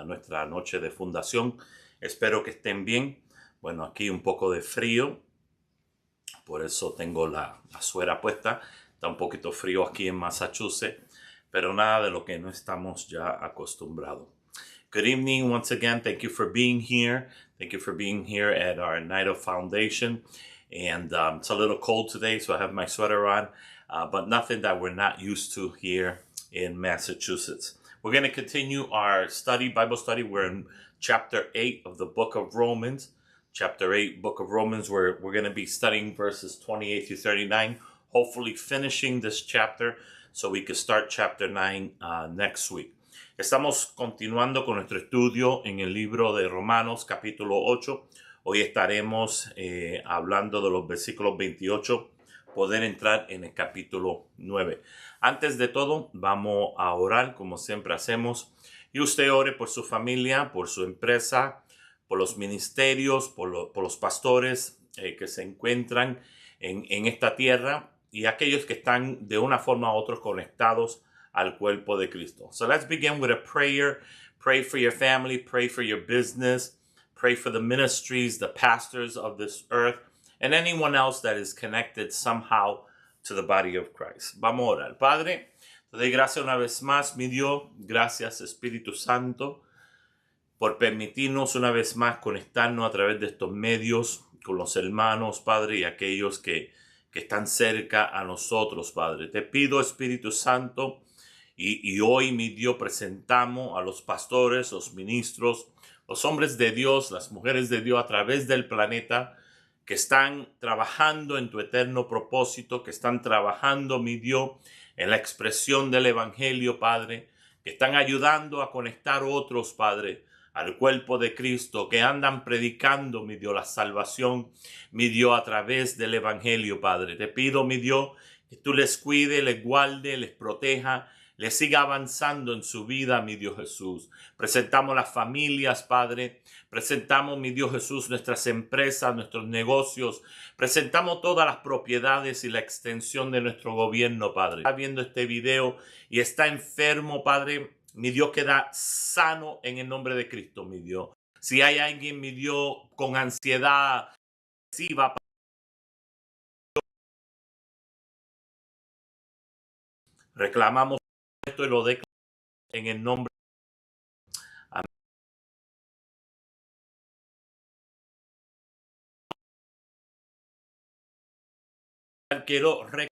nuestra noche de fundación. Espero que estén bien. Bueno, aquí un poco de frío, por eso tengo la suera puesta. Está un poquito frío aquí en Massachusetts, pero nada de lo que no estamos ya acostumbrados. Good evening once again. Thank you for being here. Thank you for being here at our night of foundation. And it's a little cold today, so I have my sweater on, but nothing that we're not used to here in Massachusetts. We're going to continue our study, Bible study. We're in chapter 8 of the book of Romans. Chapter 8, book of Romans, where we're going to be studying verses 28 through 39, hopefully finishing this chapter so we can start chapter 9 next week. Estamos continuando con nuestro estudio en el libro de Romanos, capítulo 8. Hoy estaremos hablando de los versículos 28, poder entrar en el capítulo 9. Antes de todo, vamos a orar como siempre hacemos. Y usted ore por su familia, por su empresa, por los ministerios, por los pastores que se encuentran en esta tierra y aquellos que están de una forma u otra conectados al cuerpo de Cristo. So let's begin with a prayer. Pray for your family, pray for your business, pray for the ministries, the pastors of this earth, and anyone else that is connected somehow to the body of Christ. Vamos a orar. Padre, te doy gracias una vez más, mi Dios. Gracias, Espíritu Santo, por permitirnos una vez más conectarnos a través de estos medios con los hermanos, Padre, y aquellos que están cerca a nosotros, Padre. Te pido, Espíritu Santo, y hoy, mi Dios, presentamos a los pastores, los ministros, los hombres de Dios, las mujeres de Dios a través del planeta, que están trabajando en tu eterno propósito, que están trabajando, mi Dios, en la expresión del evangelio, Padre, que están ayudando a conectar otros, Padre, al cuerpo de Cristo, que andan predicando, mi Dios, la salvación, mi Dios, a través del evangelio, Padre. Te pido, mi Dios, que tú les cuide, les guarde, les proteja, les siga avanzando en su vida, mi Dios Jesús. Presentamos las familias, Padre. Presentamos, mi Dios Jesús, nuestras empresas, nuestros negocios. Presentamos todas las propiedades y la extensión de nuestro gobierno, Padre. Está viendo este video y está enfermo, Padre. Mi Dios, queda sano en el nombre de Cristo, mi Dios. Si hay alguien, mi Dios, con ansiedad, sí va. Reclamamos esto y lo declaramos en el nombre. Amén. Quiero recordar,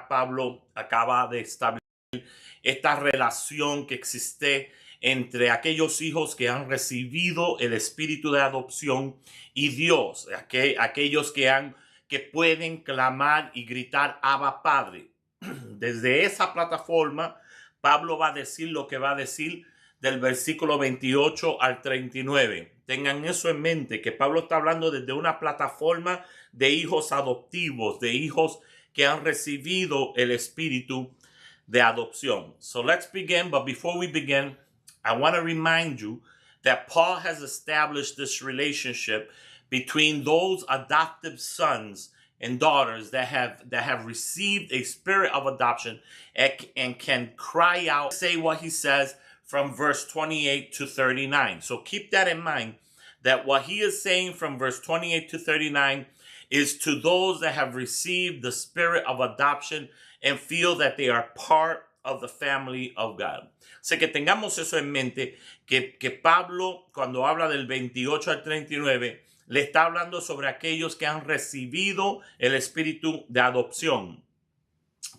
Pablo acaba de establecer esta relación que existe entre aquellos hijos que han recibido el espíritu de adopción y Dios, aquellos que pueden clamar y gritar Abba Padre. Desde esa plataforma, Pablo va a decir lo que va a decir del versículo 28 al 39. Tengan eso en mente, que Pablo está hablando desde una plataforma de hijos adoptivos, de hijos que han recibido el espíritu de adopción. So let's begin, but before we begin, I want to remind you that Paul has established this relationship between those adoptive sons and daughters that have received a spirit of adoption and can cry out, say what he says from verse 28 to 39. So keep that in mind, that what he is saying from verse 28 to 39 is to those that have received the spirit of adoption and feel that they are part of the family of God. Así que tengamos eso en mente, que Pablo, cuando habla del 28 al 39, le está hablando sobre aquellos que han recibido el espíritu de adopción.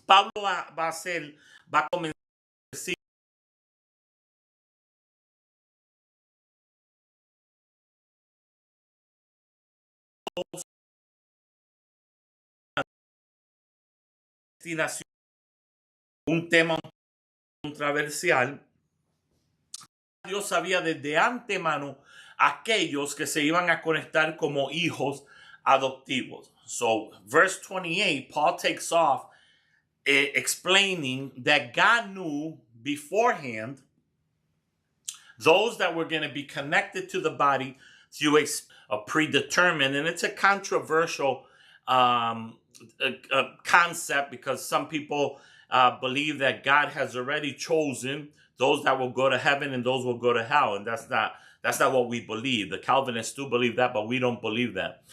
Pablo va a comenzar a decir un tema controversial. Dios sabía desde antemano aquellos que se iban a conectar como hijos adoptivos. So, verse 28, Paul takes off explaining that God knew beforehand those that were going to be connected to the body through a predetermined, and it's a controversial concept, because some people believe that God has already chosen those that will go to heaven and those will go to hell. And that's not what we believe. The Calvinists do believe that, but we don't believe that.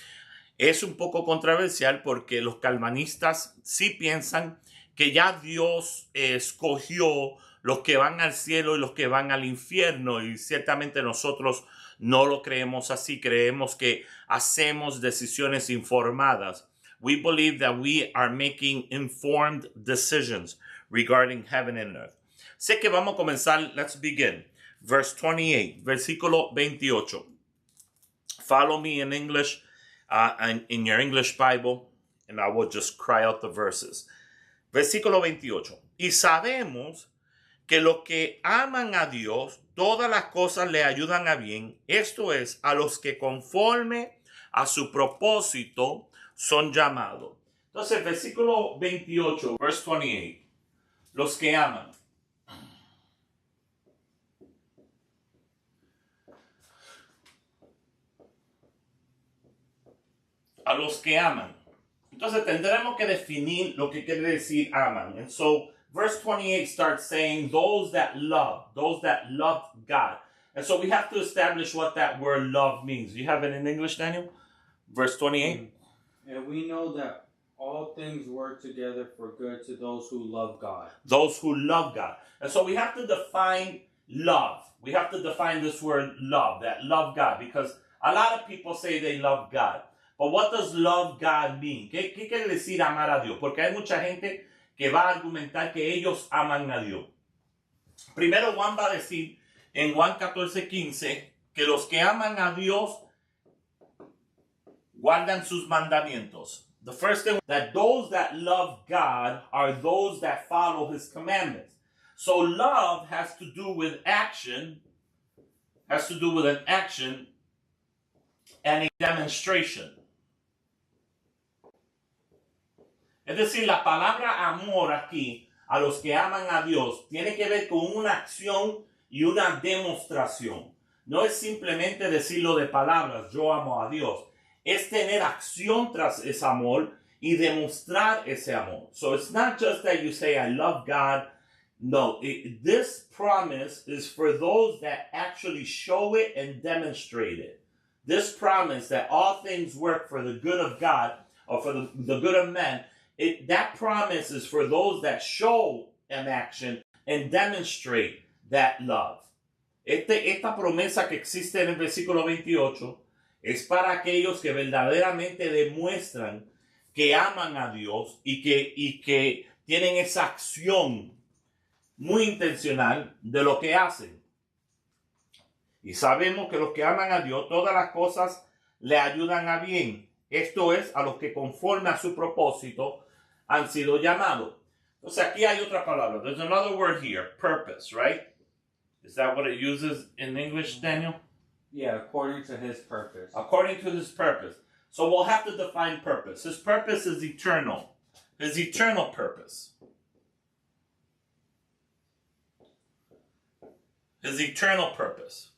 Es un poco controversial porque los calvinistas sí piensan que ya Dios escogió los que van al cielo y los que van al infierno, y ciertamente nosotros no lo creemos así. Creemos que hacemos decisiones informadas. We believe that we are making informed decisions regarding heaven and earth. Sé que vamos a comenzar. Let's begin. Verse 28, versículo 28. Follow me in English, and in your English Bible, and I will just cry out the verses. Versículo 28. Y sabemos que los que aman a Dios, todas las cosas le ayudan a bien. Esto es, a los que conforme a su propósito son llamados. Entonces, versículo 28, verse 28. Los que aman. A los que aman. Entonces tendremos que definir lo que quiere decir aman. And so verse 28 starts saying those that love God. And so we have to establish what that word love means. Do you have it in English, Daniel? Verse 28. And we know that all things work together for good to those who love God. Those who love God. And so we have to define love. We have to define this word love, that love God, because a lot of people say they love God. But what does love God mean? ¿Qué quiere decir amar a Dios? Porque hay mucha gente que va a argumentar que ellos aman a Dios. Primero Juan va a decir en Juan 14:15 que los que aman a Dios guardan sus mandamientos. The first thing, that those that love God are those that follow his commandments. So love has to do with action, and a demonstration. Es decir, la palabra amor aquí, a los que aman a Dios, tiene que ver con una acción y una demostración. No es simplemente decirlo de palabras, yo amo a Dios. Es tener acción tras ese amor y demostrar ese amor. So it's not just that you say, I love God. No, this promise is for those that actually show it and demonstrate it. This promise that all things work for the good of God, or for the good of men, that promise is for those that show an action and demonstrate that love. Esta promesa que existe en el versículo 28 es para aquellos que verdaderamente demuestran que aman a Dios y que tienen esa acción muy intencional de lo que hacen. Y sabemos que los que aman a Dios, todas las cosas le ayudan a bien. Esto es, a los que conforme a su propósito han sido llamados. Entonces aquí hay otra palabra. There's another word here, purpose, right? Is that what it uses in English, Daniel? Yeah, according to his purpose. According to his purpose. So we'll have to define purpose. His purpose is eternal. His eternal purpose. His eternal purpose.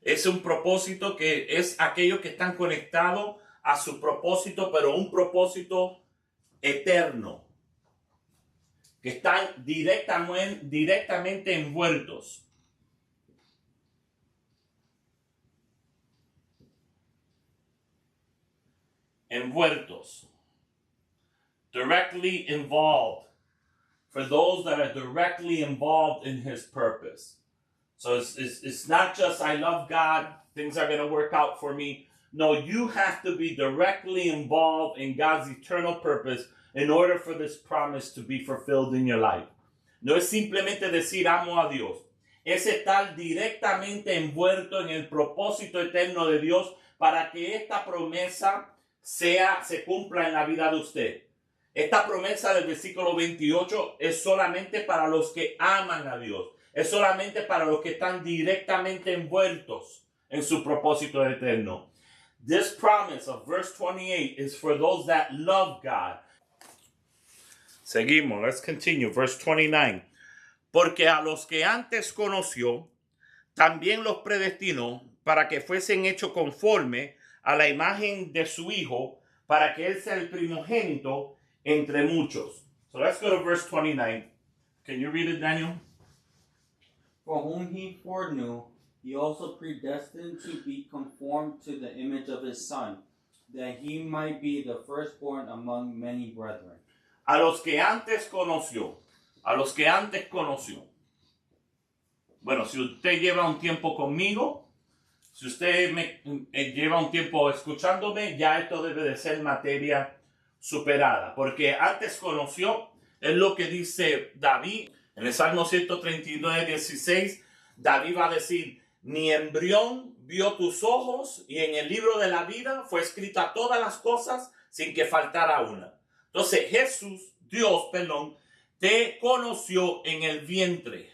Es un propósito que es aquellos que están conectados a su propósito, pero un propósito eterno. Que están directamente envueltos. Directly involved. For those that are directly involved in his purpose. So it's not just I love God, things are going to work out for me. No, you have to be directly involved in God's eternal purpose in order for this promise to be fulfilled in your life. No es simplemente decir amo a Dios. Es estar directamente envuelto en el propósito eterno de Dios para que esta promesa se cumpla en la vida de usted. Esta promesa del versículo 28 es solamente para los que aman a Dios. Es solamente para los que están directamente envueltos en su propósito eterno. This promise of verse 28 is for those that love God. Seguimos, let's continue. Verse 29. Porque a los que antes conoció, también los predestinó para que fuesen hechos conforme a la imagen de su Hijo, para que Él sea el primogénito entre muchos. So let's go to verse 29. Can you read it, Daniel? For whom he foreknew, he also predestined to be conformed to the image of his Son, that he might be the firstborn among many brethren. A los que antes conoció. A los que antes conoció. Bueno, si usted lleva un tiempo conmigo, si usted lleva un tiempo escuchándome, ya esto debe de ser materia superada. Porque antes conoció, es lo que dice David. En el Salmo 139, 16, David va a decir, mi embrión vio tus ojos y en el libro de la vida fue escrita todas las cosas sin que faltara una. Entonces Dios, te conoció en el vientre.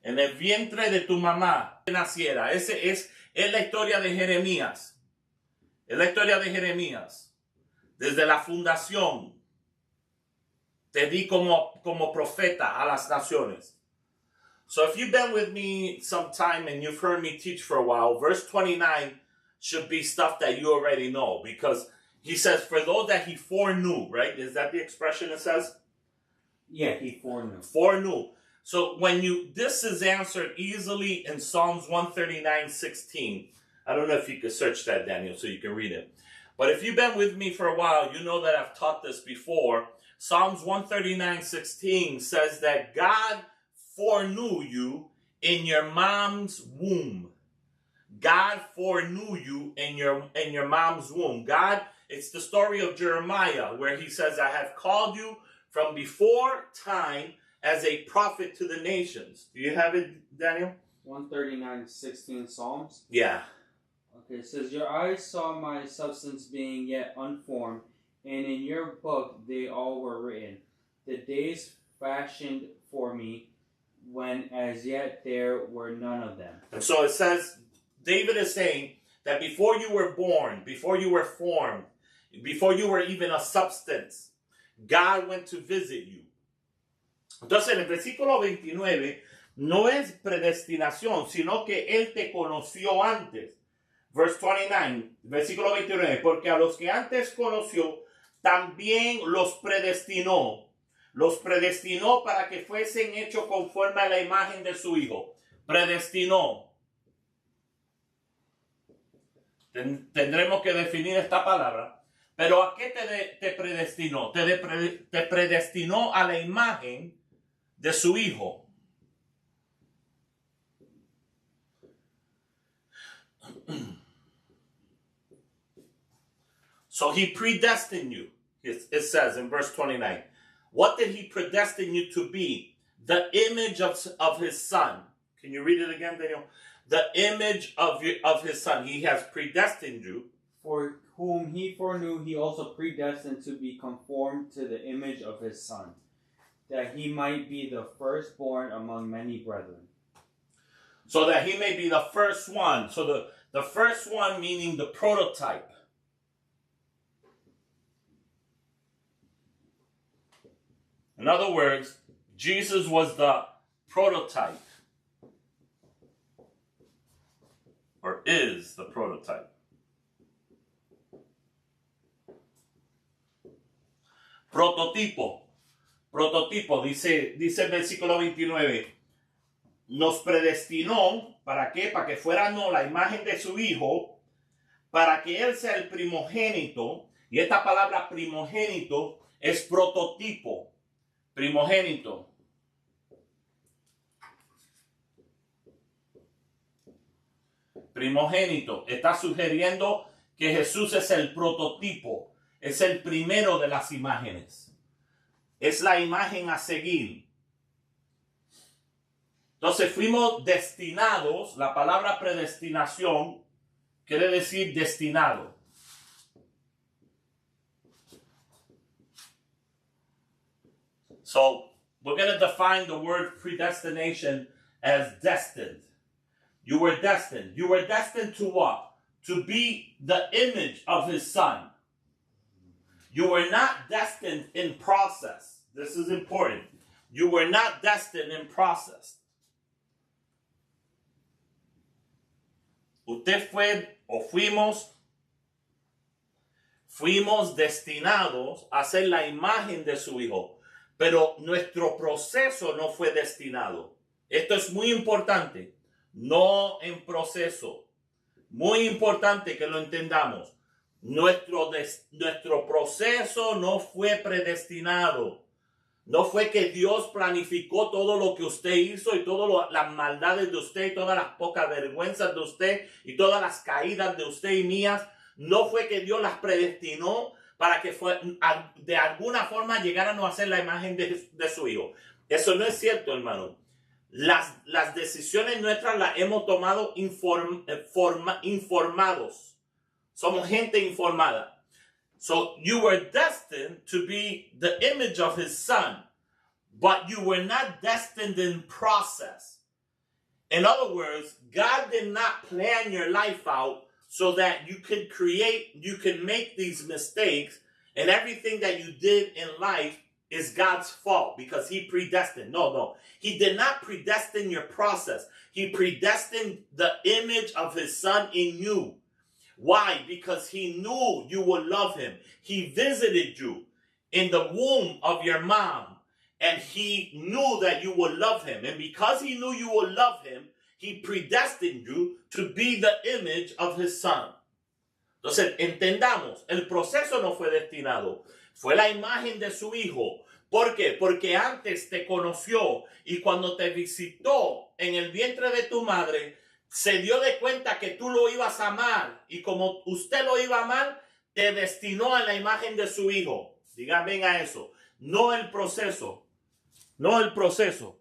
En el vientre de tu mamá naciera. Ese es la historia de Jeremías. Es la historia de Jeremías. Desde la fundación te di como profeta a las naciones. So if you've been with me some time and you've heard me teach for a while, verse 29 should be stuff that you already know, because he says, for those that he foreknew, right? Is that the expression it says? Yeah, he foreknew. Foreknew. So this is answered easily in Psalms 139:16. I don't know if you could search that, Daniel, so you can read it. But if you've been with me for a while, you know that I've taught this before. Psalms 139:16 says that God foreknew you in your mom's womb. God foreknew you in your mom's womb. God, it's the story of Jeremiah where he says, I have called you from before time as a prophet to the nations. Do you have it, Daniel? 139:16 Psalms? Yeah. Okay, it says, your eyes saw my substance being yet unformed, and in your book they all were written. The days fashioned for me, when as yet there were none of them. And so it says, David is saying that before you were born, before you were formed, before you were even a substance, God went to visit you. Entonces en el versículo 29 no es predestinación, sino que Él te conoció antes. Verse 29, versículo 29, porque a los que antes conoció, también los predestinó. Los predestinó para que fuesen hechos conforme a la imagen de su Hijo. Predestinó. Tendremos que definir esta palabra. Pero ¿a qué te predestinó? Te predestinó a la imagen de su Hijo. So he predestined you. It says in verse 29. What did he predestine you to be? The image of his Son. Can you read it again, Daniel? The image of his Son. He has predestined you. For whom he foreknew, he also predestined to be conformed to the image of his Son, that he might be the firstborn among many brethren. So that he may be the first one. So the first one meaning the prototype. In other words, Jesus was the prototype. Or is the prototype. Prototipo. Prototipo, dice el versículo 29. Nos predestinó, ¿para qué? Para que fuéramos la imagen de su Hijo, para que Él sea el primogénito. Y esta palabra primogénito es prototipo. Primogénito. Primogénito. Está sugiriendo que Jesús es el prototipo. Es el primero de las imágenes. Es la imagen a seguir. Entonces fuimos destinados. La palabra predestinación quiere decir destinado. So we're going to define the word predestination as destined. You were destined. You were destined to what? To be the image of his Son. You were not destined in process. This is important. You were not destined in process. Usted fue o fuimos destinados a ser la imagen de su Hijo, pero nuestro proceso no fue destinado. Esto es muy importante, no en proceso. Muy importante que lo entendamos. Nuestro proceso no fue predestinado. No fue que Dios planificó todo lo que usted hizo y todas las maldades de usted y todas las pocas vergüenzas de usted y todas las caídas de usted y mías. No fue que Dios las predestinó para que de alguna forma llegaran a ser la imagen de su Hijo. Eso no es cierto, hermano. Las decisiones nuestras las hemos tomado informados. Somos gente informada. So you were destined to be the image of his son, but you were not destined in process. In other words, God did not plan your life out so that you could make these mistakes, and everything that you did in life is God's fault because he predestined. No. He did not predestine your process. He predestined the image of his son in you. Why? Because he knew you would love him. He visited you in the womb of your mom, and he knew that you would love him. And because he knew you would love him, he predestined you to be the image of his son. Entonces, entendamos, el proceso no fue destinado. Fue la imagen de su Hijo. ¿Por qué? Porque antes te conoció y cuando te visitó en el vientre de tu madre, se dio de cuenta que tú lo ibas a amar. Y como usted lo iba a amar, te destinó a la imagen de su Hijo. Dígame a eso. No el proceso. No el proceso.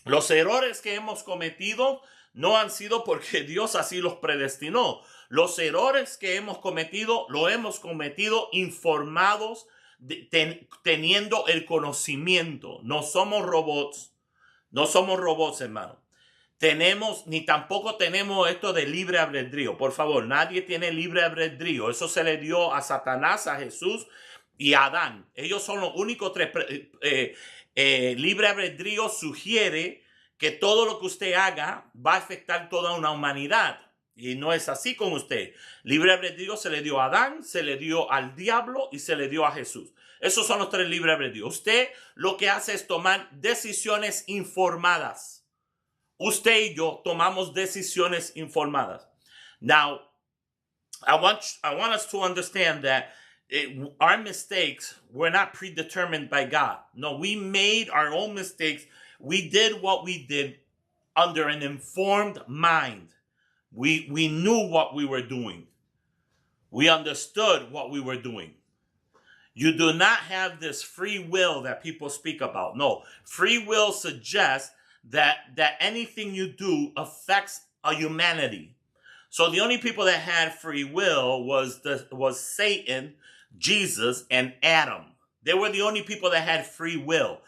Los errores que hemos cometido no han sido porque Dios así los predestinó. Los errores que hemos cometido, lo hemos cometido informados, teniendo el conocimiento. No somos robots. No somos robots, hermano. Ni tampoco tenemos esto de libre albedrío. Por favor, nadie tiene libre albedrío. Eso se le dio a Satanás, a Jesús y a Adán. Ellos son los únicos tres. Libre albedrío sugiere que todo lo que usted haga va a afectar toda una humanidad. Y no es así con usted. Libre albedrío se le dio a Adán, se le dio al diablo y se le dio a Jesús. Esos son los tres libre albedrío. Usted lo que hace es tomar decisiones informadas. Usted y yo tomamos decisiones informadas. Now, I want us to understand that our mistakes were not predetermined by God. No, we made our own mistakes. We did what we did under an informed mind. We knew what we were doing. We understood what we were doing. You do not have this free will that people speak about. No, free will suggests that anything you do affects a humanity. So the only people that had free will was Satan, Jesus, and Adam. They were the only people that had free will.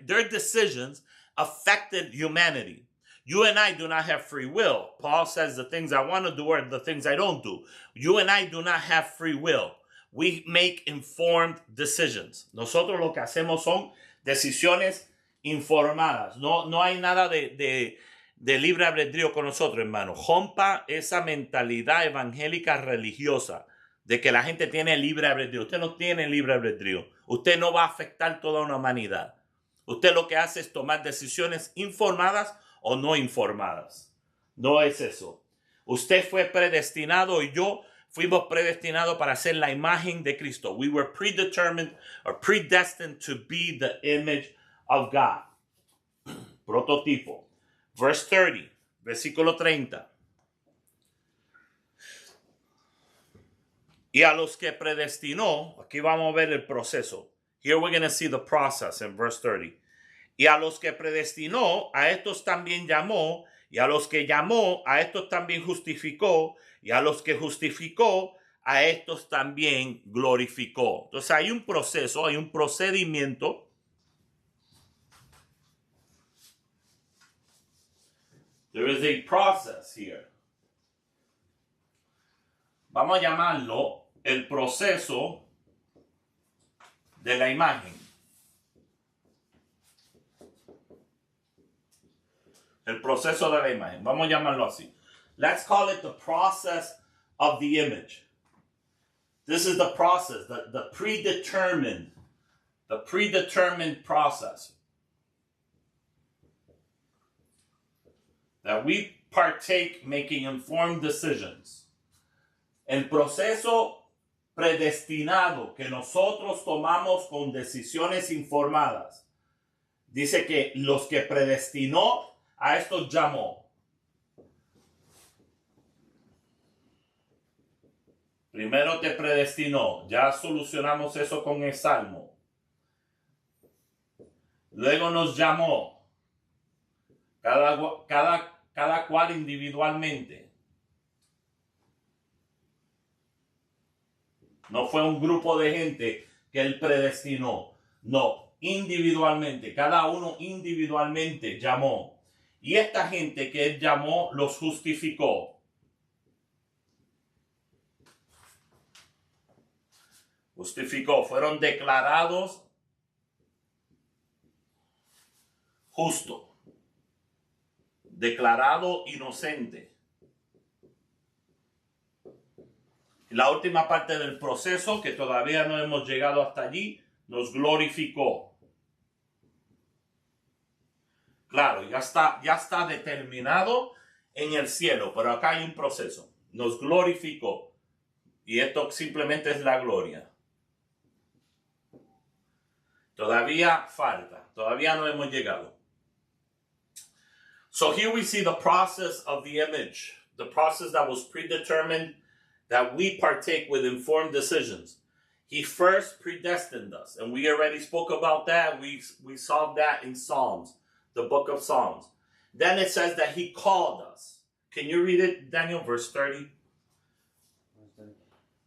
Their decisions affected humanity. You and I do not have free will. Paul says the things I want to do are the things I don't do. You and I do not have free will. We make informed decisions. Nosotros lo que hacemos son decisiones informadas. No hay nada de libre albedrío con nosotros, hermano. Rompa esa mentalidad evangélica religiosa de que la gente tiene libre albedrío. Usted no tiene libre albedrío. Usted no va a afectar toda una humanidad. Usted lo que hace es tomar decisiones informadas o no informadas. No es eso. Usted fue predestinado y yo fuimos predestinados para ser la imagen de Cristo. We were predetermined or predestined to be the image of God. Prototipo. Verse 30, versículo 30. Y a los que predestinó, aquí vamos a ver el proceso. Here we're going to see the process in verse 30. Y a los que predestinó, a estos también llamó, y a los que llamó, a estos también justificó, y a los que justificó, a estos también glorificó. Entonces hay un proceso, hay un procedimiento. There is a process here. Vamos a llamarlo el proceso de la imagen. El proceso de la imagen. Vamos a llamarlo así. let's call it the process of the image. This is the process, the predetermined process that we partake making informed decisions. El proceso predestinado que nosotros tomamos con decisiones informadas. Dice que los que predestinó, a estos llamó. Primero te predestinó. Ya solucionamos eso con el Salmo. Luego nos llamó. Cada cual individualmente. No fue un grupo de gente que él predestinó. No, individualmente. Cada uno individualmente llamó. Y esta gente que él llamó los justificó. Justificó. Fueron declarados justos. Declarado inocente. La última parte del proceso, que todavía no hemos llegado hasta allí, nos glorificó. Claro, ya está determinado en el cielo, pero acá hay un proceso. Nos glorificó. Y esto simplemente es la gloria. Todavía falta. Todavía no hemos llegado. So here we see the process of the image. The process that was predetermined, that we partake with informed decisions. He first predestined us. And we already spoke about that. We saw that in Psalms, the book of Psalms. Then it says that he called us. Can you read it, Daniel, verse 30?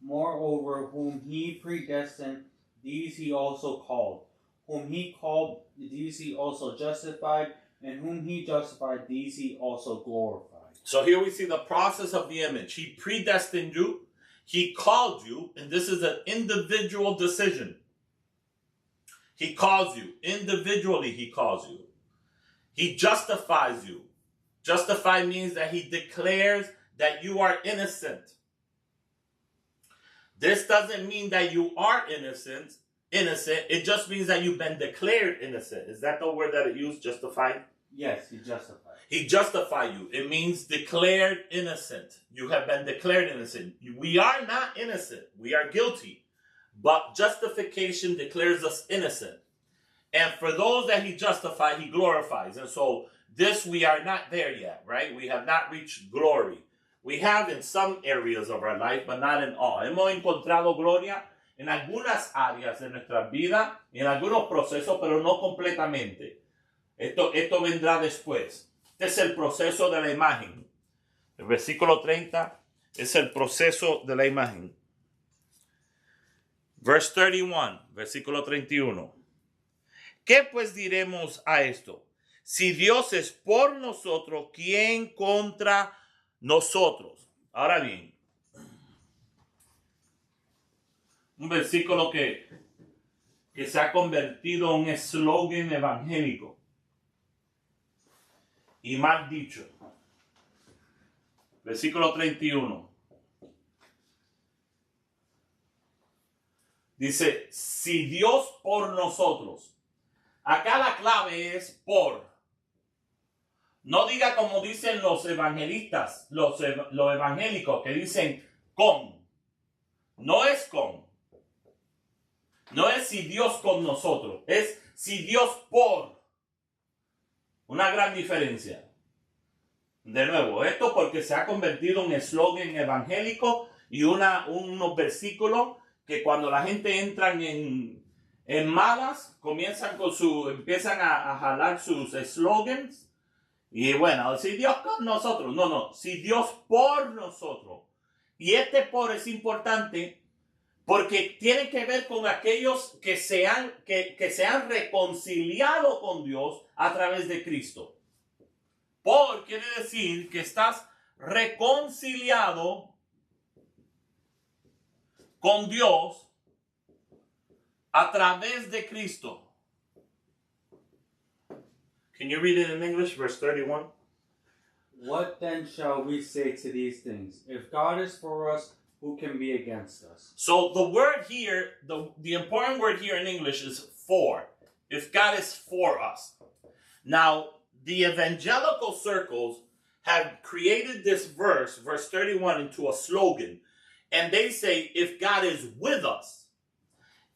Moreover, whom he predestined, these he also called. Whom he called, these he also justified. And whom he justified, these he also glorified. So here we see the process of the image. He predestined you. He called you. And this is an individual decision. He calls you. Individually, he calls you. He justifies you. Justify means that he declares that you are innocent. This doesn't mean that you are innocent. It just means that you've been declared innocent. Is that the word that it used, justified? Yes, he justified. He justified you. It means declared innocent. You have been declared innocent. We are not innocent. We are guilty. But justification declares us innocent. And for those that he justified, he glorifies. And so this, we are not there yet, right? We have not reached glory. We have in some areas of our life, but not in all. Hemos encontrado gloria en algunas áreas de nuestra vida, en algunos procesos, pero no completamente. Esto vendrá después. Este es el proceso de la imagen. El versículo 30 es el proceso de la imagen. Verse 31, versículo 31. ¿Qué pues diremos a esto? Si Dios es por nosotros, ¿quién contra nosotros? Ahora bien, un versículo que se ha convertido en un eslogan evangélico y mal dicho. Versículo 31. Dice, si Dios por nosotros. Acá la clave es por. No diga como dicen los evangelistas, los evangélicos que dicen con. No es con. No es si Dios con nosotros. Es si Dios por. Una gran diferencia. De nuevo, esto porque se ha convertido en un eslogan evangélico y unos versículos que cuando la gente entra en malas, empiezan a jalar sus eslogans. Y bueno, si Dios con nosotros. No, si Dios por nosotros. Y este por es importante porque tiene que ver con aquellos que se han reconciliado con Dios a través de Cristo. Por quiere decir que estás reconciliado con Dios a través de Cristo. Can you read it in English, verse 31? What then shall we say to these things? If God is for us, who can be against us? So the word here, the important word here in English is for. If God is for us. Now, the evangelical circles have created this verse 31, into a slogan. And they say, if God is with us,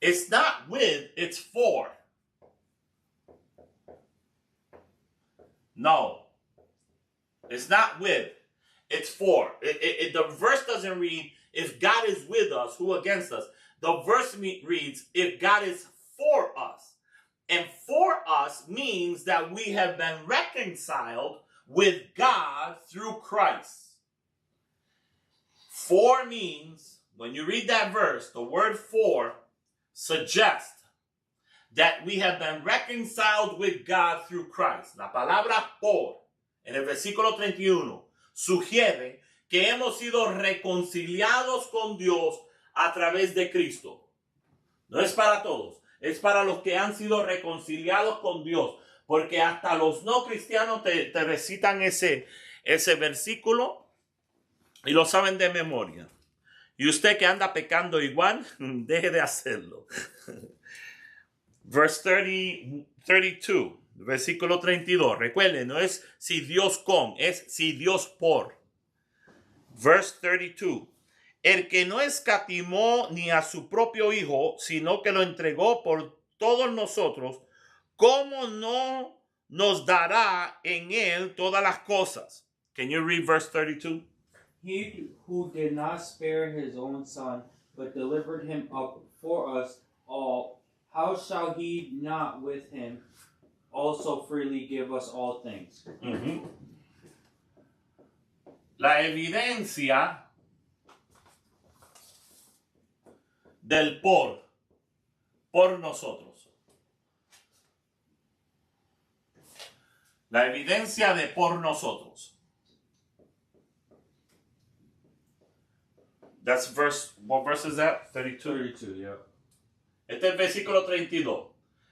it's not with, it's for. No, it's not with, it's for. The verse doesn't read, if God is with us, who against us? The verse reads, if God is for us. And for us means that we have been reconciled with God through Christ. For means, when you read that verse, the word for suggests that we have been reconciled with God through Christ. La palabra por, en el versículo 31, sugiere que hemos sido reconciliados con Dios a través de Cristo. No es para todos, es para los que han sido reconciliados con Dios. Porque hasta los no cristianos te recitan ese versículo y lo saben de memoria. Y usted que anda pecando igual, deje de hacerlo. Verse 32, versículo 32. Recuerden, no es si Dios con, es si Dios por. Verse 32. El que no escatimó ni a su propio hijo, sino que lo entregó por todos nosotros, ¿cómo no nos dará en él todas las cosas? Can you read verse 32? He who did not spare his own son, but delivered him up for us all, how shall he not with him also freely give us all things? Mm-hmm. La evidencia del por nosotros. La evidencia de por nosotros. That's verse, what verse is that? 32. 32, yeah. Este es el versículo 32.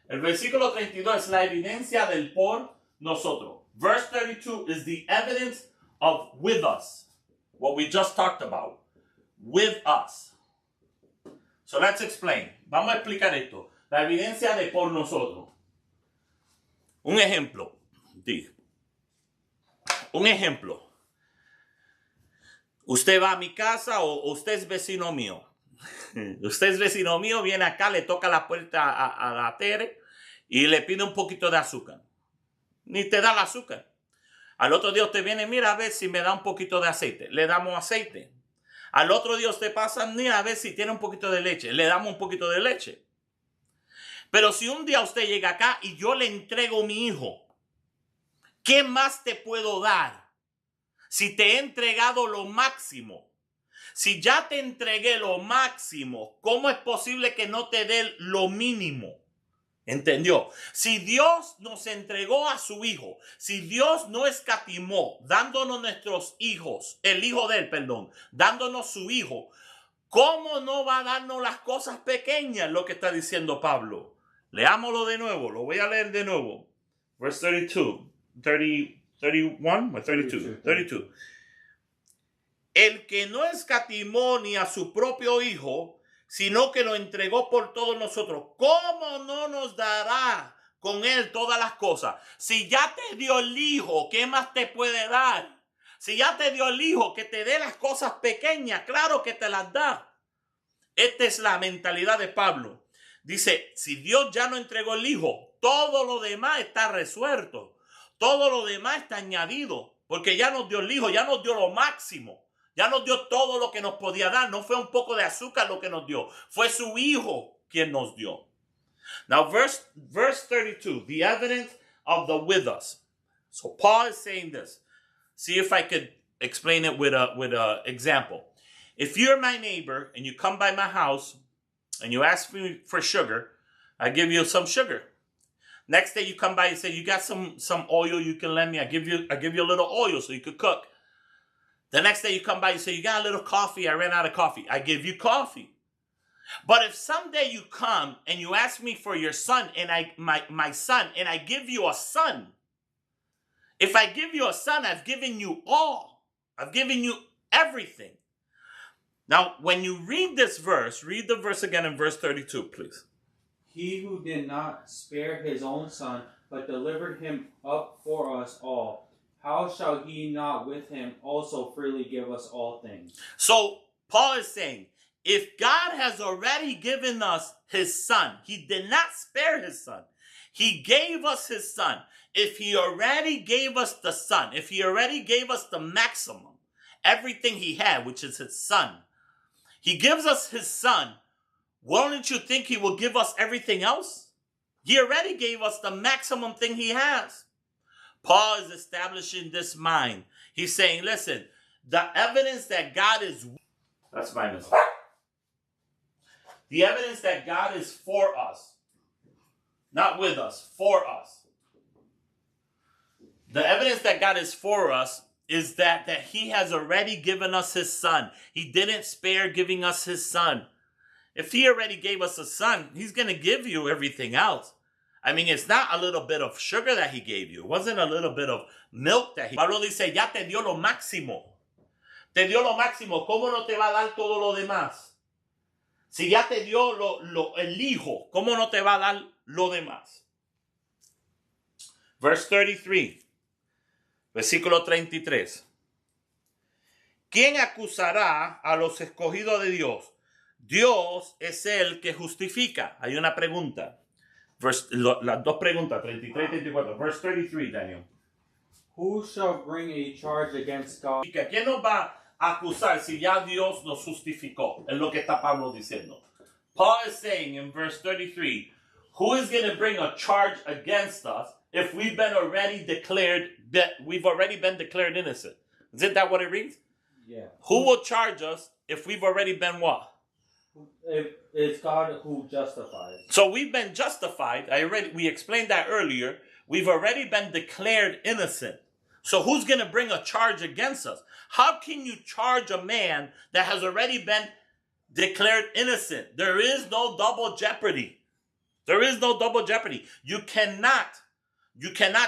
El versículo 32 es la evidencia del por nosotros. Verse 32 is the evidence of with us. What we just talked about. With us. So let's explain. Vamos a explicar esto. La evidencia de por nosotros. Un ejemplo. Un ejemplo. Usted va a mi casa o usted es vecino mío. Usted es vecino mío, viene acá, le toca la puerta a la Tere y le pide un poquito de azúcar. Ni te da el azúcar. Al otro día usted viene, mira a ver si me da un poquito de aceite. Le damos aceite. Al otro día usted pasa, mira a ver si tiene un poquito de leche. Le damos un poquito de leche. Pero si un día usted llega acá y yo le entrego mi hijo, ¿qué más te puedo dar? Si te he entregado lo máximo. Si ya te entregué lo máximo, ¿cómo es posible que no te dé lo mínimo? ¿Entendió? Si Dios nos entregó a su hijo, si Dios no escatimó, dándonos nuestros hijos, el hijo de él, perdón, dándonos su hijo, ¿cómo no va a darnos las cosas pequeñas? Lo que está diciendo Pablo. Leámoslo de nuevo, lo voy a leer de nuevo. Verse 32, 31 o 32, 32. El que no escatimó ni a su propio hijo, sino que lo entregó por todos nosotros, ¿cómo no nos dará con él todas las cosas? Si ya te dio el hijo, ¿qué más te puede dar? Si ya te dio el hijo, que te dé las cosas pequeñas, claro que te las da. Esta es la mentalidad de Pablo. Dice, si Dios ya no entregó el hijo, todo lo demás está resuelto. Todo lo demás está añadido, porque ya nos dio el hijo, ya nos dio lo máximo. Ya nos dio todo lo que nos podía dar. No fue un poco de azúcar lo que nos dio. Fue su hijo quien nos dio. Now, verse 32, the evidence of the with us. So Paul is saying this. See if I could explain it with a example. If you're my neighbor and you come by my house and you ask me for sugar, I give you some sugar. Next day you come by and say, you got some oil you can lend me. I give you a little oil so you could cook. The next day you come by and say, you got a little coffee. I ran out of coffee. I give you coffee. But if someday you come and you ask me for your son and my son and I give you a son, If I give you a son, I've given you all. I've given you everything. Now, when you read this verse, read the verse again in verse 32, please. He who did not spare his own son, but delivered him up for us all, how shall he not with him also freely give us all things? So, Paul is saying, if God has already given us his son, he did not spare his son. He gave us his son. If he already gave us the son, if he already gave us the maximum, everything he had, which is his son, he gives us his son, wouldn't you think he will give us everything else? He already gave us the maximum thing he has. Paul is establishing this mind. He's saying, listen, the evidence that God is... That's my mistake. The evidence that God is for us, not with us, for us. The evidence that God is for us is that he has already given us his son. He didn't spare giving us his son. If he already gave us a son, he's going to give you everything else. I mean, it's not a little bit of sugar that he gave you. It wasn't a little bit of milk that he... Pablo dice, ya te dio lo máximo. Te dio lo máximo. ¿Cómo no te va a dar todo lo demás? Si ya te dio el hijo, ¿cómo no te va a dar lo demás? Verse 33. Versículo 33. ¿Quién acusará a los escogidos de Dios? Dios es el que justifica. Hay una pregunta. Las dos preguntas, 33 y 34. Verse 33, Daniel. Who shall bring a charge against God? ¿Quién nos va a acusar si ya Dios nos justificó? Es lo que está Pablo diciendo. Paul is saying in verse 33, who is going to bring a charge against us if we've already been declared innocent? Isn't that what it reads? Yeah. Who will charge us if we've already been what? It's God who justifies. So we've been justified. We explained that earlier. We've already been declared innocent. So who's going to bring a charge against us? How can you charge a man that has already been declared innocent? There is no double jeopardy. There is no double jeopardy. You cannot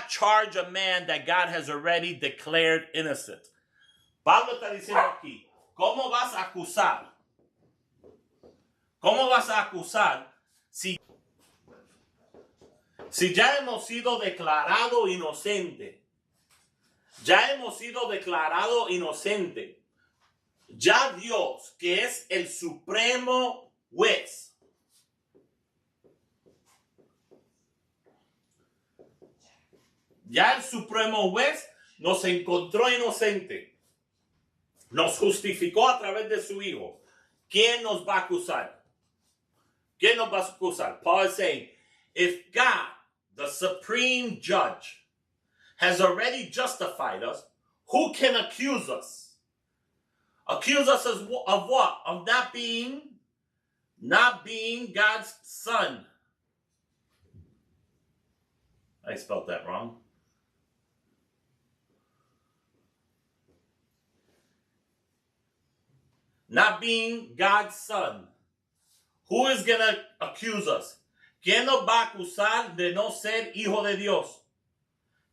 charge a man that God has already declared innocent. Pablo está diciendo aquí, ¿cómo vas a acusar? ¿Cómo vas a acusar si ya hemos sido declarado inocente? Ya hemos sido declarado inocente. Ya Dios, que es el supremo juez, ya el supremo juez nos encontró inocente. Nos justificó a través de su Hijo. ¿Quién nos va a acusar? ¿Quién nos va a acusar? Paul is saying, if God, the supreme judge, has already justified us, who can accuse us? Accuse us of what? Of not being God's son. I spelled that wrong. Not being God's son. Who is going to accuse us? ¿Quién nos va a acusar de no ser hijo de Dios?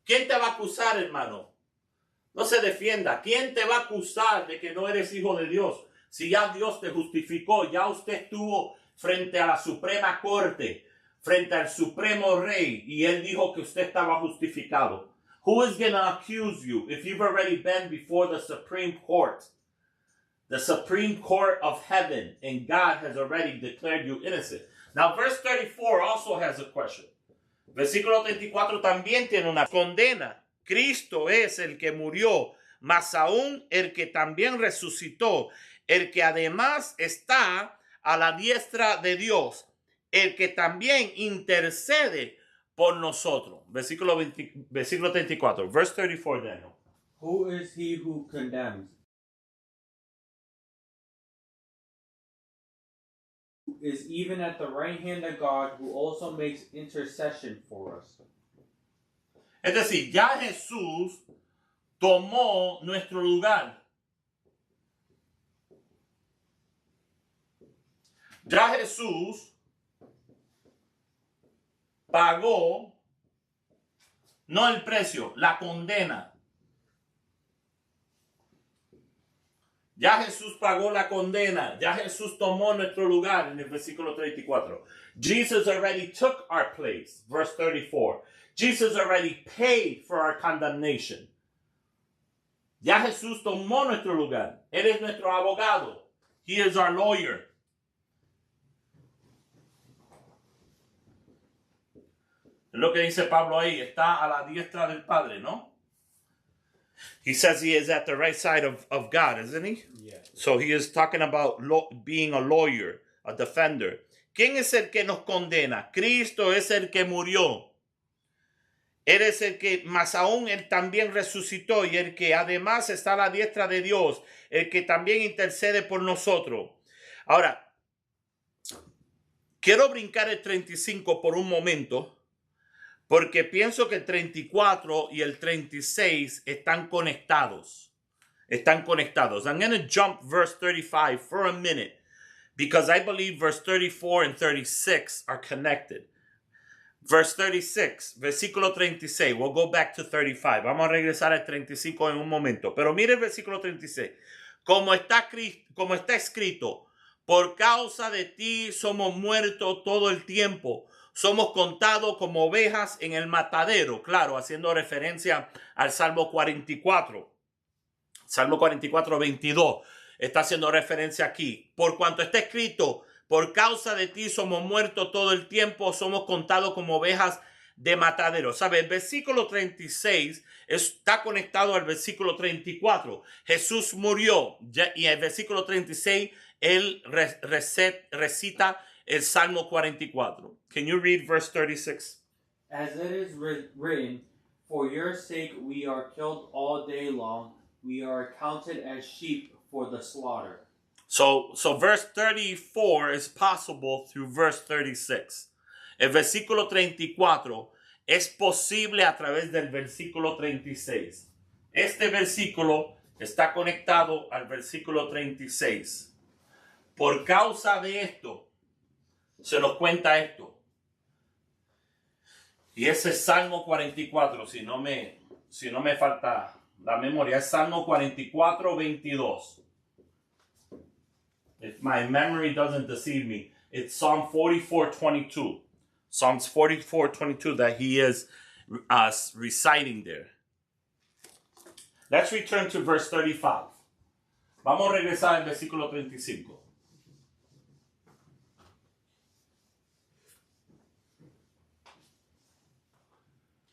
¿Quién te va a acusar, hermano? No se defienda. ¿Quién te va a acusar de que no eres hijo de Dios? Si ya Dios te justificó, ya usted estuvo frente a la Suprema Corte, frente al Supremo Rey, y él dijo que usted estaba justificado. Who is going to accuse you if you've already been before the Supreme Court? The Supreme Court of Heaven, and God has already declared you innocent. Now, verse 34 also has a question. Versículo 34 también tiene una condena. Cristo es el que murió, mas aún el que también resucitó, el que además está a la diestra de Dios, el que también intercede por nosotros. Versículo 34, verse 34, Daniel. Who is he who condemns? Is even at the right hand of God, who also makes intercession for us. Es decir, ya Jesús tomó nuestro lugar. Ya Jesús pagó No el precio, la condena. Ya Jesús pagó la condena. Ya Jesús tomó nuestro lugar en el versículo 34. Jesus already took our place. Verse 34. Jesus already paid for our condemnation. Ya Jesús tomó nuestro lugar. Él es nuestro abogado. He is our lawyer. Es lo que dice Pablo ahí. Está a la diestra del Padre, ¿no? He says he is at the right side of God, isn't he? Yeah. So he is talking about being a lawyer, a defender. ¿Quién es el que nos condena? Cristo es el que murió. Él es el que, más aún, él también resucitó y el que además está a la diestra de Dios, el que también intercede por nosotros. Ahora, quiero brincar el 35 por un momento, porque pienso que el 34 y el 36 están conectados. Están conectados. I'm going to jump verse 35 for a minute, because I believe verse 34 and 36 are connected. Verse 36, versículo 36. We'll go back to 35. Vamos a regresar al 35 en un momento. Pero mire el versículo 36. Como está escrito, por causa de ti somos muertos todo el tiempo. Somos contados como ovejas en el matadero. Claro, haciendo referencia al Salmo 44. Salmo 44, 22. Está haciendo referencia aquí. Por cuanto está escrito, por causa de ti somos muertos todo el tiempo, somos contados como ovejas de matadero. ¿Sabe? El versículo 36 está conectado al versículo 34. Jesús murió y el versículo 36, él recita el Salmo 44. Can you read verse 36? As it is written, for your sake we are killed all day long. We are counted as sheep for the slaughter. So verse 34 is possible through verse 36. El versículo 34 es posible a través del versículo 36. Este versículo está conectado al versículo 36. Por causa de esto, se nos cuenta esto. Y ese es Salmo 44, si no me falta la memoria, es Salmo 44, 22. If my memory doesn't deceive me, it's Psalm 44:22. Psalms 44:22 that he is reciting there. Let's return to verse 35. Vamos a regresar al versículo 35.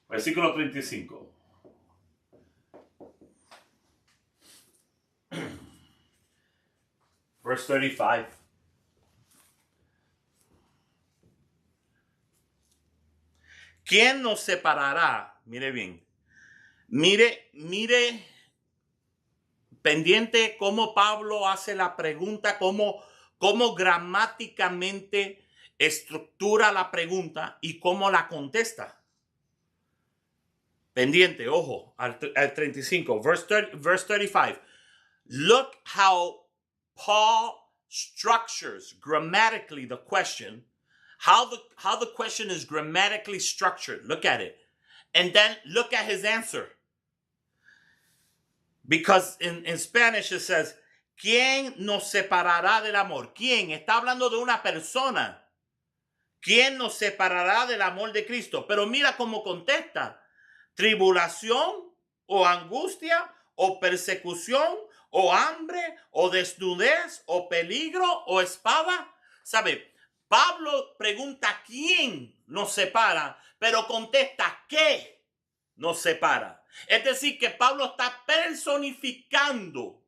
Versículo 35. Verse 35. ¿Quién nos separará? Mire bien. Mire, pendiente cómo Pablo hace la pregunta, cómo gramáticamente estructura la pregunta y cómo la contesta. Pendiente, ojo, al 35, verse 35. Look how Paul structures grammatically the question, how the question is grammatically structured. Look at it. And then look at his answer. Because in Spanish it says, ¿quién nos separará del amor? ¿Quién? Está hablando de una persona. ¿Quién nos separará del amor de Cristo? Pero mira cómo contesta. Tribulación o angustia o persecución o hambre o desnudez o peligro o espada. ¿Sabe? Pablo pregunta quién nos separa, pero contesta qué nos separa. Es decir, que Pablo está personificando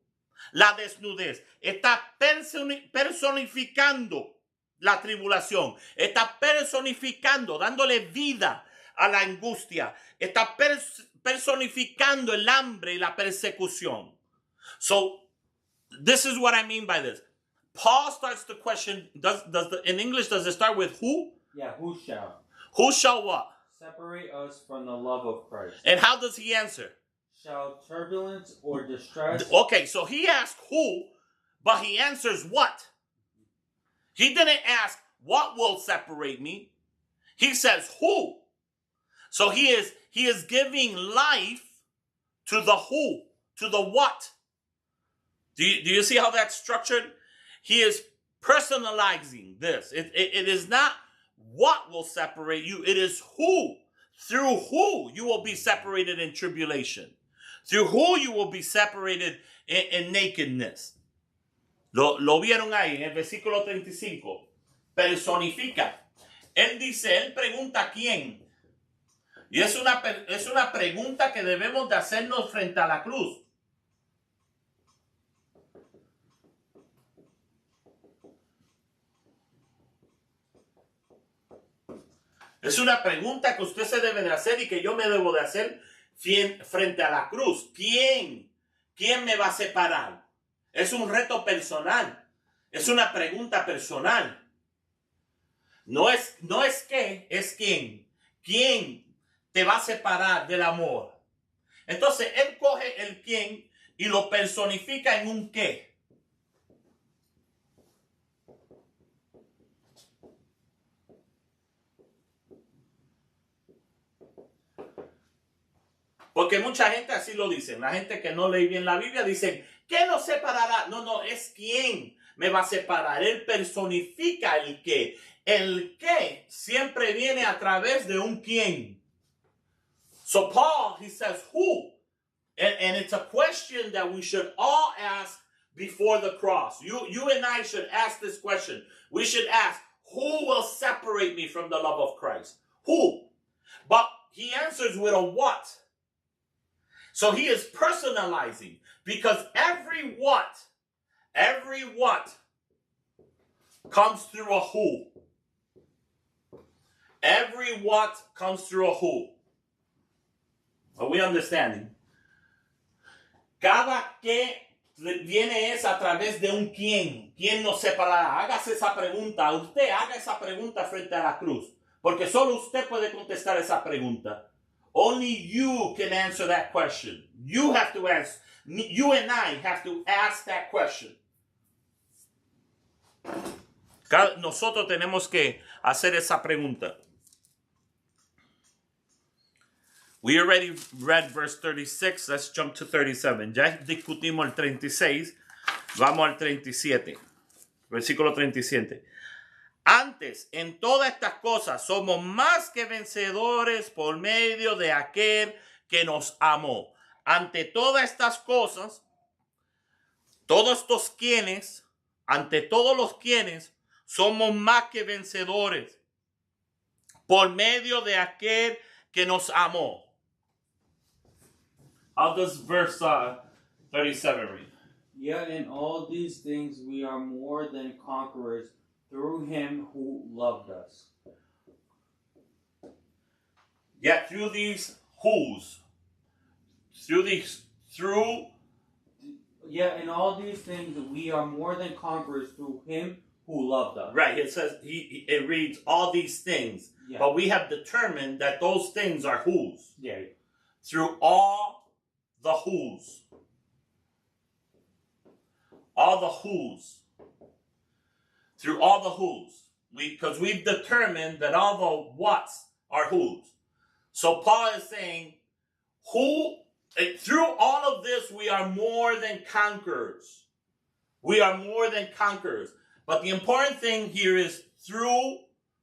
la desnudez, está personificando la tribulación, está personificando, dándole vida a la angustia, está personificando el hambre y la persecución. So, this is what I mean by this. Paul starts the question, in English, does it start with who? Yeah, who shall? Who shall what? Separate us from the love of Christ. And how does he answer? Shall turbulence or distress? Okay, so he asked who, but he answers what? He didn't ask what will separate me. He says who. So he is giving life to the who, to the what. Do you see how that's structured? He is personalizing this. It is not what will separate you. It is who. Through who you will be separated in tribulation. Through who you will be separated in nakedness. Lo vieron ahí en el versículo 35. Personifica. Él dice, él pregunta quién. Y es una pregunta que debemos de hacernos frente a la cruz. Es una pregunta que usted se debe de hacer y que yo me debo de hacer frente a la cruz. ¿Quién? ¿Quién me va a separar? Es un reto personal. Es una pregunta personal. No es qué, es quién. ¿Quién te va a separar del amor? Entonces, él coge el quién y lo personifica en un qué. Porque mucha gente así lo dice. La gente que no lee bien la Biblia dicen, ¿qué nos separará? No, es quién me va a separar. Él personifica el qué. El qué siempre viene a través de un quién. So Paul, he says who. And it's a question that we should all ask before the cross. You and I should ask this question. We should ask, who will separate me from the love of Christ? Who? But he answers with a what. So he is personalizing, because every what comes through a who. Every what comes through a who. Are we understanding? Cada que viene es a través de un quién. ¿Quién nos separará? Hágase esa pregunta. Usted haga esa pregunta frente a la cruz. Porque solo usted puede contestar esa pregunta. Only you can answer that question. You have to ask. You and I have to ask that question. Nosotros tenemos que hacer esa pregunta. We already read verse 36. Let's jump to 37. Ya discutimos el 36. Vamos al 37. Versículo 37. Antes, en todas estas cosas, somos más que vencedores por medio de aquel que nos amó. Ante todas estas cosas, todos estos quienes, ante todos los quienes, somos más que vencedores por medio de aquel que nos amó. How does verse 37 read? Yet in all these things we are more than conquerors through him who loved us. Yet through these who's, Yet in all these things we are more than conquerors through him who loved us. Right, it says, it reads all these things. Yeah. But we have determined that those things are who's. Yeah. Through all the who's. All the who's. Through all the who's. Because we've determined that all the what's are who's. So Paul is saying, through all of this, we are more than conquerors. We are more than conquerors. But the important thing here is through,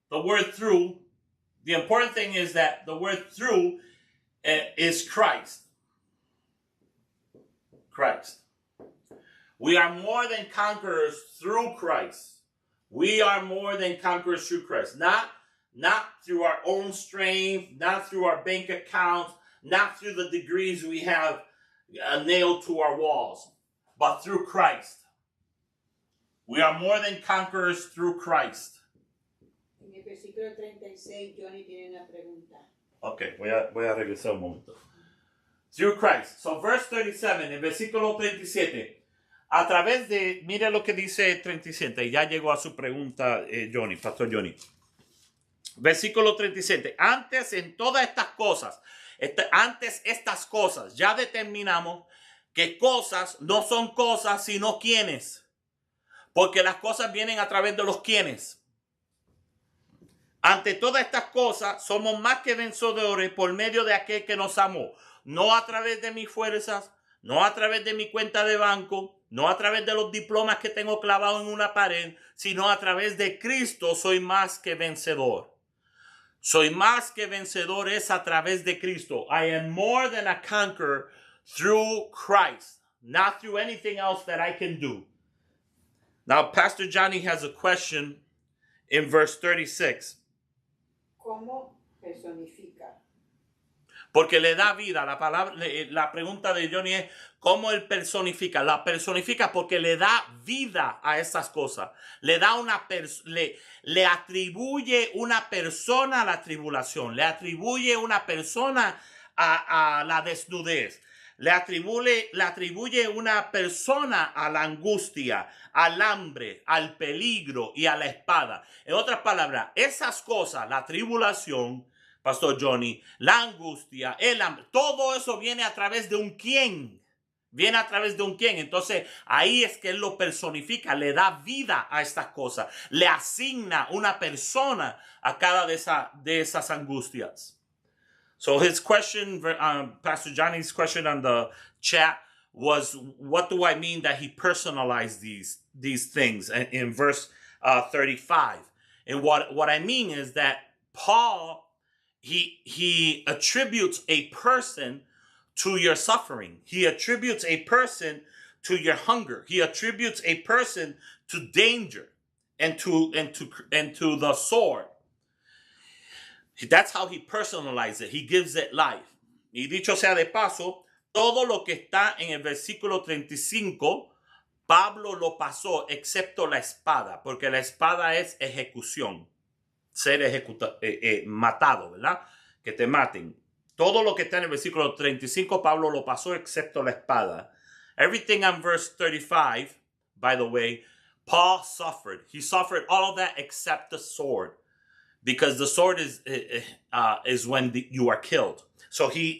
the word through. The important thing is that the word through is Christ. Christ. We are more than conquerors through Christ. We are more than conquerors through Christ. Not through our own strength, not through our bank accounts, not through the degrees we have nailed to our walls, but through Christ. We are more than conquerors through Christ. En el versículo 36, Johnny tiene una pregunta. Ok, voy a regresar un momento. Through Christ. So verse 37, el versículo 37. A través de, mire lo que dice 37, ya llegó a su pregunta Johnny, Pastor Johnny. Versículo 37. Antes en todas estas cosas, antes estas cosas, ya determinamos que cosas no son cosas, sino quienes. Porque las cosas vienen a través de los quienes. Ante todas estas cosas, somos más que vencedores por medio de aquel que nos amó. No a través de mis fuerzas, no a través de mi cuenta de banco, no a través de los diplomas que tengo clavados en una pared, sino a través de Cristo soy más que vencedor. Soy más que vencedor es a través de Cristo. I am more than a conqueror through Christ, not through anything else that I can do. Now, Pastor Johnny has a question in verse 36. ¿Cómo personifica? Porque le da vida. La pregunta de Johnny es, ¿cómo él personifica? La personifica porque le da vida a esas cosas. Le atribuye una persona a la tribulación. Le atribuye una persona a la desnudez. Le atribuye una persona a la angustia, al hambre, al peligro y a la espada. En otras palabras, esas cosas, la tribulación, Pastor Johnny, la angustia, el hambre, todo eso viene a través de un quién. Viene a través de un quién. Entonces, ahí es que él lo personifica, le da vida a estas cosas, le asigna una persona a cada de esas angustias. So his question, Pastor Johnny's question on the chat was, what do I mean that he personalized these things in verse 35? And what I mean is that Paul, he attributes a person to your suffering. He attributes a person to your hunger. He attributes a person to danger and to the sword. That's how he personalizes it. He gives it life. Y dicho sea de paso, todo lo que está en el versículo 35, Pablo lo pasó excepto la espada, porque la espada es ejecución. Ser matado, ¿verdad? Que te maten. Todo lo que está en el versículo 35, Pablo lo pasó excepto la espada. Everything on verse 35, by the way, Paul suffered. He suffered all of that except the sword. Because the sword is when you are killed. So he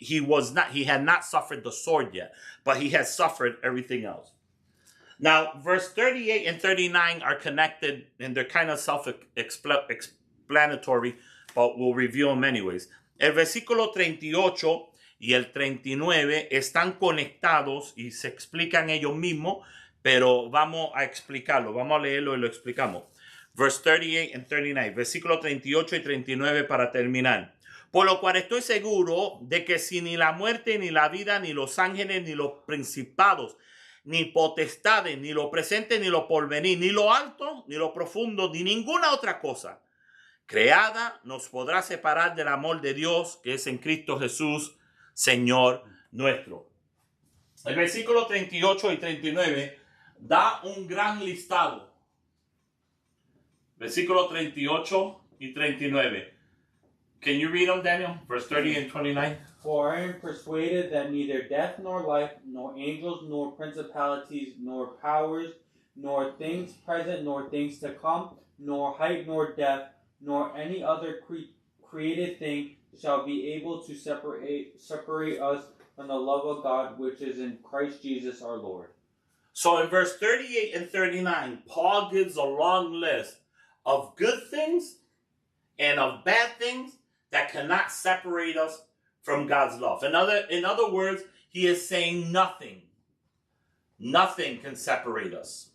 had not suffered the sword yet, but he has suffered everything else. Now, verse 38 and 39 are connected, and they're kind of self-explanatory, but we'll review them anyways. El versículo 38 y el 39 están conectados y se explican ellos mismos, pero vamos a explicarlo, vamos a leerlo y lo explicamos. Verse 38 and 39, versículo 38 y 39 para terminar. Por lo cual estoy seguro de que si ni la muerte, ni la vida, ni los ángeles, ni los principados, ni potestades, ni lo presente, ni lo porvenir, ni lo alto, ni lo profundo, ni ninguna otra cosa creada nos podrá separar del amor de Dios que es en Cristo Jesús, Señor nuestro. El versículo 38 y 39 da un gran listado. Versículo 38 y 39. Can you read them, Daniel? Verse 30 and 29. For I am persuaded that neither death nor life, nor angels, nor principalities, nor powers, nor things present, nor things to come, nor height, nor depth, nor any other created thing shall be able to separate us from the love of God which is in Christ Jesus our Lord. So in verse 38 and 39, Paul gives a long list of good things and of bad things that cannot separate us from God's love. In other words, he is saying nothing can separate us.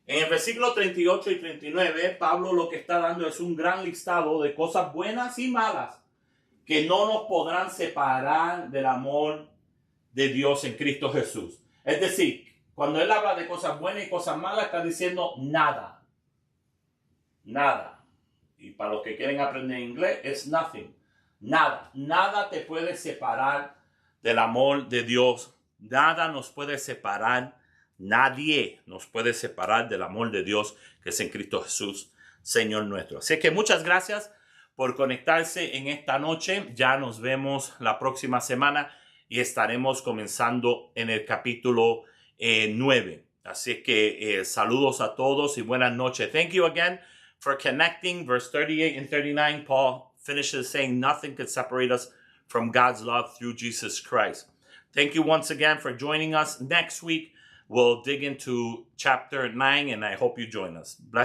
En el versículo 38 y 39, Pablo lo que está dando es un gran listado de cosas buenas y malas que no nos podrán separar del amor de Dios en Cristo Jesús. Es decir, cuando él habla de cosas buenas y cosas malas, está diciendo nada. Nada. Y para los que quieren aprender inglés, es nothing. Nada. Nada te puede separar del amor de Dios. Nada nos puede separar. Nadie nos puede separar del amor de Dios que es en Cristo Jesús, Señor nuestro. Así que muchas gracias por conectarse en esta noche. Ya nos vemos la próxima semana y estaremos comenzando en el capítulo 9. Así que saludos a todos y buenas noches. Thank you again for connecting. Verse 38 and 39, Paul finishes saying nothing could separate us from God's love through Jesus Christ. Thank you once again for joining us. Next week, we'll dig into chapter 9, and I hope you join us. Bless